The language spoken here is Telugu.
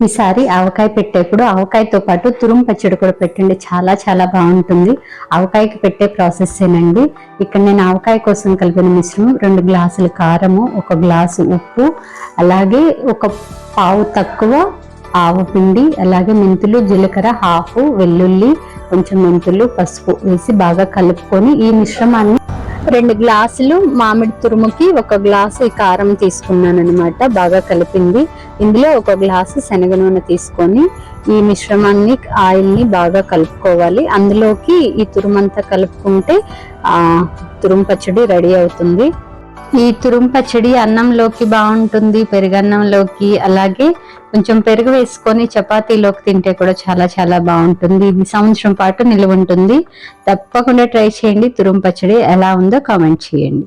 ఈసారి ఆవకాయ పెట్టేప్పుడు ఆవకాయతో పాటు తురుము పచ్చడి కూడా పెట్టండి, చాలా చాలా బాగుంటుంది. ఆవకాయకి పెట్టే ప్రాసెస్సేనండి. ఇక్కడ నేను ఆవకాయ కోసం కలిపిన మిశ్రమం 2 గ్లాసులు కారము, 1 గ్లాసు ఉప్పు, అలాగే ఒక పావు తక్కువ ఆవు పిండి, అలాగే మెంతులు, జీలకర్ర హాఫ్, వెల్లుల్లి కొంచెం, మెంతులు, పసుపు వేసి బాగా కలుపుకొని ఈ మిశ్రమాన్ని 2 గ్లాసులు మామిడి తురుముకి 1 గ్లాసు కారం తీసుకున్నాను అనమాట. బాగా కలిపింది. ఇందులో 1 గ్లాసు శనగ నూనె తీసుకొని ఈ మిశ్రమాన్ని ఆయిల్ని బాగా కలుపుకోవాలి. అందులోకి ఈ తురుమంతా కలుపుకుంటే తురుము పచ్చడి రెడీ అవుతుంది. ఈ తురుము పచ్చడి అన్నంలోకి బాగుంటుంది, పెరుగన్నంలోకి, అలాగే కొంచెం పెరుగు వేసుకొని చపాతీలోకి తింటే కూడా చాలా చాలా బాగుంటుంది. ఇది సంవత్సరం పాటు నిలువ ఉంటుంది. తప్పకుండా ట్రై చేయండి. తురుము పచ్చడి ఎలా ఉందో కామెంట్ చేయండి.